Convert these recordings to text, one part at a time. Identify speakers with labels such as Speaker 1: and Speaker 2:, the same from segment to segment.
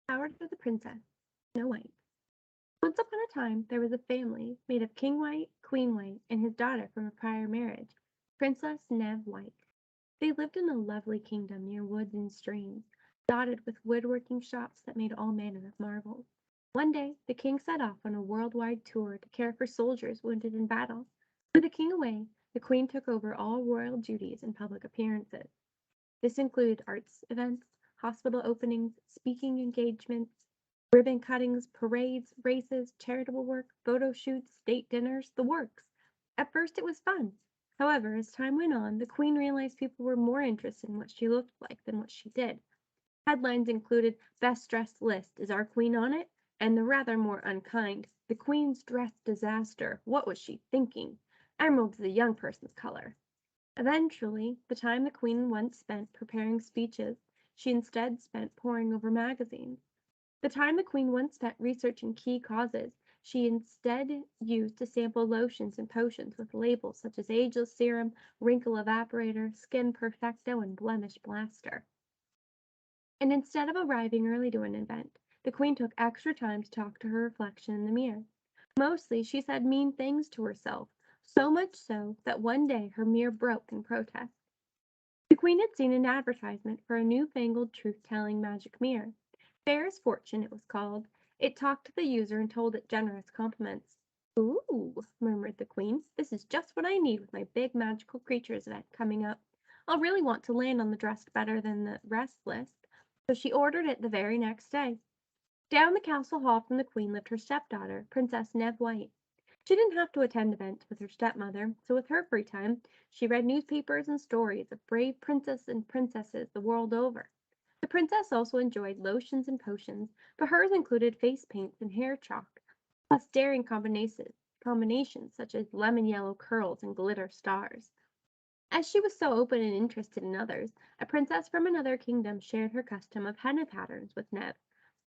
Speaker 1: Power to the Princess, Snow White. Once upon a time there was a family made of King White, Queen White, and his daughter from a prior marriage, Princess Neve White. They lived in a lovely kingdom near woods and streams, dotted with woodworking shops that made all manner of marvels. One day the king set off on a worldwide tour to care for soldiers wounded in battle. With the king away, the queen took over all royal duties and public appearances. This included arts events, hospital openings, speaking engagements, ribbon cuttings, parades, races, charitable work, photo shoots, state dinners, the works. At first it was fun. However, as time went on, the queen realized people were more interested in what she looked like than what she did. Headlines included Best Dressed List, is our queen on it? And the rather more unkind, The Queen's Dress Disaster, what was she thinking? Emerald is a young person's color. Eventually, the time the queen once spent preparing speeches, she instead spent poring over magazines. The time the queen once spent researching key causes, she instead used to sample lotions and potions with labels such as Ageless Serum, Wrinkle Evaporator, Skin Perfecto, and Blemish Blaster. And instead of arriving early to an event, the queen took extra time to talk to her reflection in the mirror. Mostly, she said mean things to herself, so much so that one day her mirror broke in protest. The queen had seen an advertisement for a new-fangled truth-telling magic mirror. Fair as Fortune, it was called. It talked to the user and told it generous compliments. Ooh, murmured the queen. This is just what I need with my big magical creatures event coming up. I'll really want to land on the dressed better than the rest list. So she ordered it the very next day. Down the castle hall from the queen lived her stepdaughter, Princess Neve White. She didn't have to attend events with her stepmother, so with her free time, she read newspapers and stories of brave princes and princesses the world over. The princess also enjoyed lotions and potions, but hers included face paints and hair chalk, plus daring combinations such as lemon yellow curls and glitter stars. As she was so open and interested in others, a princess from another kingdom shared her custom of henna patterns with Neve.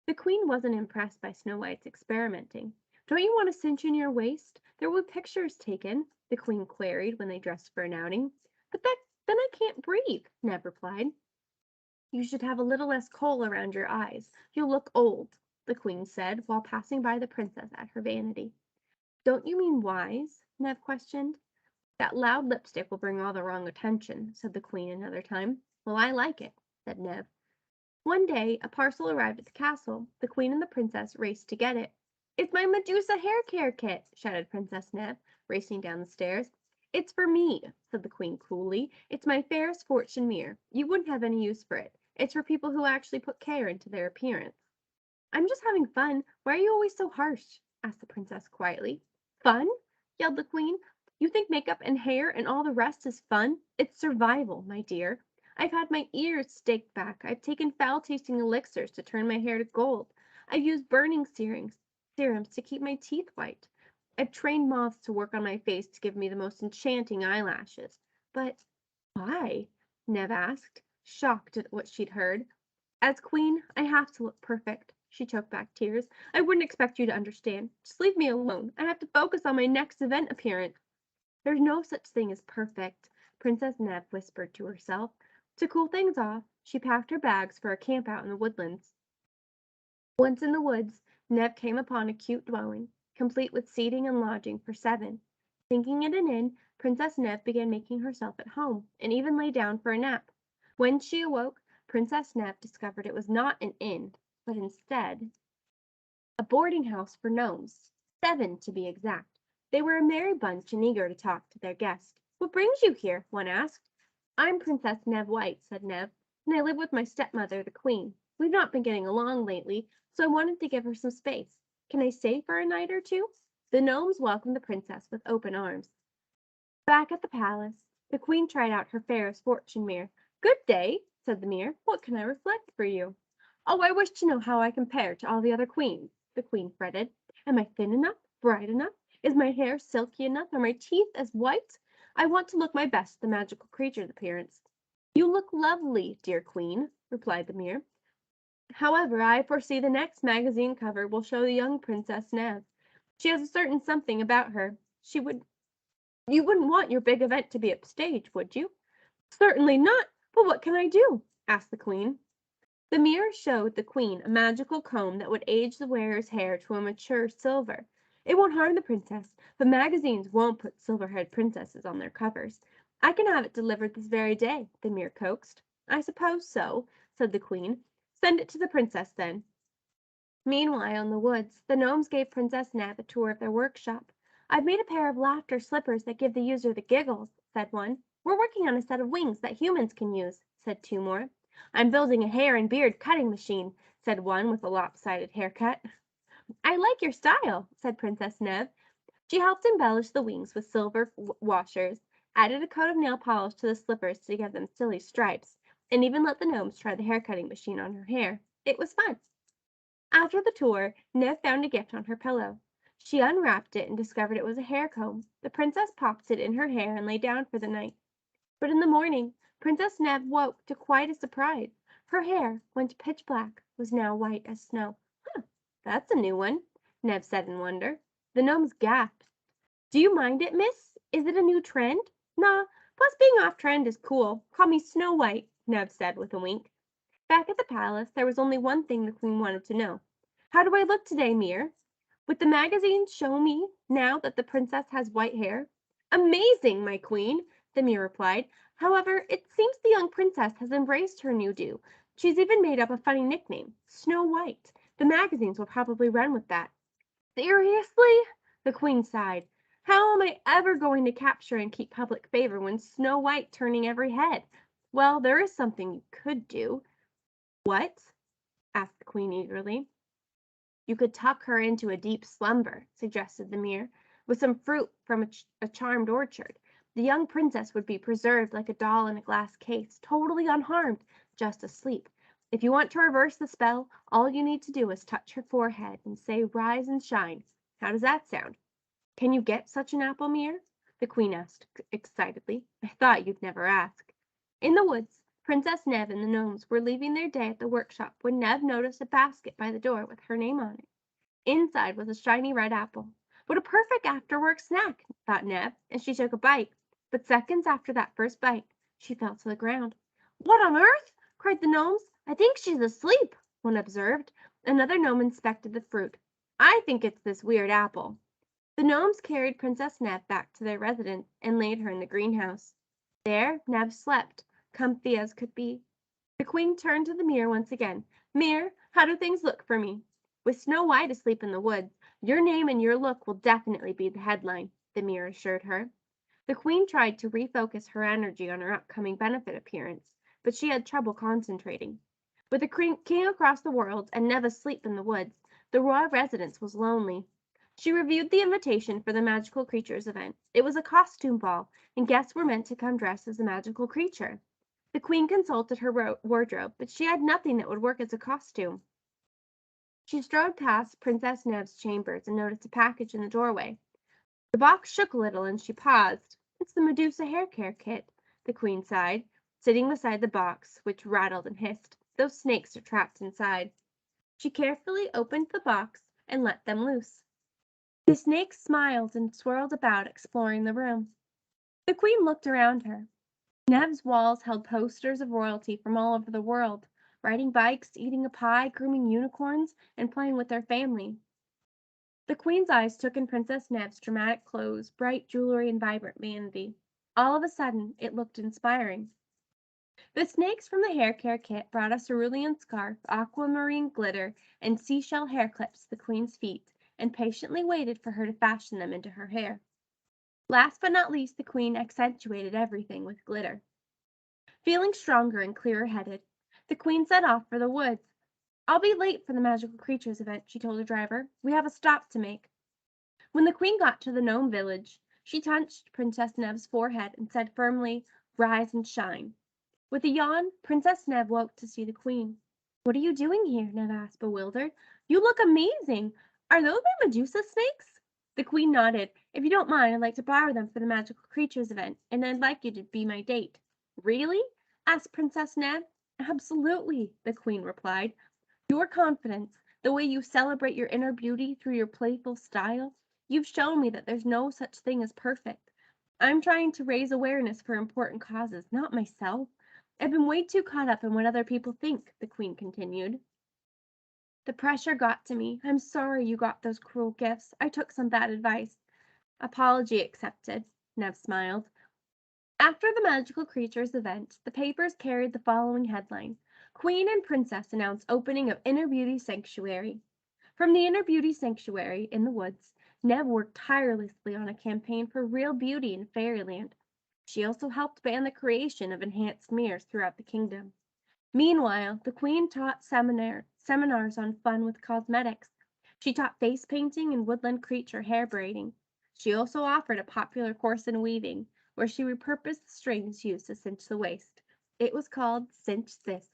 Speaker 1: The queen wasn't impressed by Snow White's experimenting. Don't you want to cinch in your waist? There will be pictures taken, the queen queried when they dressed for an outing. But then I can't breathe, Neve replied. You should have a little less kohl around your eyes. You'll look old, the queen said while passing by the princess at her vanity. Don't you mean wise? Neve questioned. That loud lipstick will bring all the wrong attention, said the queen another time. Well, I like it, said Neve. One day, a parcel arrived at the castle. The queen and the princess raced to get it. It's my Medusa hair care kit, shouted Princess Neve, racing down the stairs. It's for me, said the queen coolly. It's my fairest fortune mirror. You wouldn't have any use for it. It's for people who actually put care into their appearance. I'm just having fun. Why are you always so harsh? Asked the princess quietly. Fun? Yelled the queen. You think makeup and hair and all the rest is fun? It's survival, my dear. I've had my ears staked back. I've taken foul-tasting elixirs to turn my hair to gold. I've used burning serums to keep my teeth white. I've trained moths to work on my face to give me the most enchanting eyelashes. But why? Neve asked, shocked at what she'd heard. As queen, I have to look perfect. She choked back tears. I wouldn't expect you to understand. Just leave me alone. I have to focus on my next event appearance. There's no such thing as perfect, Princess Neve whispered to herself. To cool things off, she packed her bags for a camp out in the woodlands. Once in the woods, Neve came upon a cute dwelling, complete with seating and lodging for 7. Thinking it an inn, Princess Neve began making herself at home, and even lay down for a nap. When she awoke, Princess Neve discovered it was not an inn, but instead a boarding house for gnomes. 7, to be exact. They were a merry bunch and eager to talk to their guest. What brings you here? One asked. I'm Princess Neve White, said Neve, and I live with my stepmother, the queen. We've not been getting along lately, so I wanted to give her some space. Can I stay for a night or two? The gnomes welcomed the princess with open arms. Back at the palace, the queen tried out her fairest fortune mirror. Good day, said the mirror. What can I reflect for you? Oh, I wish to know how I compare to all the other queens, the queen fretted. Am I thin enough? Bright enough? Is my hair silky enough? Are my teeth as white? I want to look my best, the magical creature's appearance. You look lovely, dear queen, replied the mirror. However, I foresee the next magazine cover will show the young Princess Neve. She has a certain something about her. You wouldn't want your big event to be upstage, would you? Certainly not. But what can I do? Asked the queen. The mirror showed the queen a magical comb that would age the wearer's hair to a mature silver. It won't harm the princess, but magazines won't put silver-haired princesses on their covers. I can have it delivered this very day, the mirror coaxed. I suppose so, said the queen. Send it to the princess, then. Meanwhile, in the woods, the gnomes gave Princess Nab a tour of their workshop. I've made a pair of laughter slippers that give the user the giggles, said one. We're working on a set of wings that humans can use, said two more. I'm building a hair and beard cutting machine, said one with a lopsided haircut. I like your style, said Princess Neb. She helped embellish the wings with silver washers, added a coat of nail polish to the slippers to give them silly stripes, and even let the gnomes try the hair cutting machine on her hair. It was fun. After the tour, Neb found a gift on her pillow. She unwrapped it and discovered it was a hair comb. The princess popped it in her hair and lay down for the night. But in the morning, Princess Neb woke to quite a surprise. Her hair, once pitch black, was now white as snow. Huh, that's a new one, Neb said in wonder. The gnomes gasped. Do you mind it, miss? Is it a new trend? Nah, plus being off trend is cool. Call me Snow White, Neb said with a wink. Back at the palace, there was only one thing the queen wanted to know. How do I look today, Mir? Would the magazines show me now that the princess has white hair? Amazing, my queen, the mirror replied. However, it seems the young princess has embraced her new do. She's even made up a funny nickname, Snow White. The magazines will probably run with that. Seriously? The queen sighed. How am I ever going to capture and keep public favor when Snow White turning every head? Well, there is something you could do. What? Asked the queen eagerly. You could tuck her into a deep slumber, suggested the mirror, with some fruit from a charmed orchard. The young princess would be preserved like a doll in a glass case, totally unharmed, just asleep. If you want to reverse the spell, all you need to do is touch her forehead and say, "Rise and shine." How does that sound? Can you get such an apple, Mir? The queen asked excitedly. I thought you'd never ask. In the woods, Princess Neb and the gnomes were leaving their day at the workshop when Neb noticed a basket by the door with her name on it. Inside was a shiny red apple. What a perfect after-work snack, thought Neb, and she took a bite. But seconds after that first bite, she fell to the ground. What on earth? Cried the gnomes. I think she's asleep, one observed. Another gnome inspected the fruit. I think it's this weird apple. The gnomes carried Princess Neb back to their residence and laid her in the greenhouse. There Neb slept, comfy as could be. The queen turned to the mirror once again. Mirror, how do things look for me? With Snow White asleep in the woods, your name and your look will definitely be the headline, the mirror assured her. The queen tried to refocus her energy on her upcoming benefit appearance, but she had trouble concentrating. With the king across the world and Neb asleep in the woods, the royal residence was lonely. She reviewed the invitation for the Magical Creatures event. It was a costume ball, and guests were meant to come dressed as a magical creature. The queen consulted her wardrobe, but she had nothing that would work as a costume. She strode past Princess Neb's chambers and noticed a package in the doorway. The box shook a little, and she paused. It's the Medusa hair care kit, the queen sighed, sitting beside the box, which rattled and hissed. Those snakes are trapped inside. She carefully opened the box and let them loose. The snakes smiled and swirled about, exploring the room. The queen looked around her. Neb's walls held posters of royalty from all over the world, riding bikes, eating a pie, grooming unicorns, and playing with their family. The queen's eyes took in Princess Neb's dramatic clothes, bright jewelry, and vibrant vanity. All of a sudden, it looked inspiring. The snakes from the hair care kit brought a cerulean scarf, aquamarine glitter, and seashell hair clips to the queen's feet, and patiently waited for her to fashion them into her hair. Last but not least, the queen accentuated everything with glitter. Feeling stronger and clearer-headed, the queen set off for the woods. I'll be late for the Magical Creatures event, she told her driver. We have a stop to make. When the queen got to the gnome village, she touched Princess Neb's forehead and said firmly, "Rise and shine." With a yawn, Princess Neb woke to see the queen. What are you doing here? Neb asked, bewildered. You look amazing. Are those my Medusa snakes? The queen nodded. If you don't mind, I'd like to borrow them for the Magical Creatures event, and I'd like you to be my date. Really? Asked Princess Neb. Absolutely, the queen replied. Your confidence, the way you celebrate your inner beauty through your playful style, you've shown me that there's no such thing as perfect. I'm trying to raise awareness for important causes, not myself. I've been way too caught up in what other people think," the queen continued. "The pressure got to me. I'm sorry you got those cruel gifts. I took some bad advice." "Apology accepted," Nev smiled. After the magical creatures event, the papers carried the following headline: Queen and Princess announce opening of Inner Beauty Sanctuary. From the Inner Beauty Sanctuary in the woods, Nev worked tirelessly on a campaign for real beauty in Fairyland. She also helped ban the creation of enhanced mirrors throughout the kingdom. Meanwhile, the queen taught seminars on fun with cosmetics. She taught face painting and woodland creature hair braiding. She also offered a popular course in weaving, where she repurposed the strings used to cinch the waist. It was called Cinch This.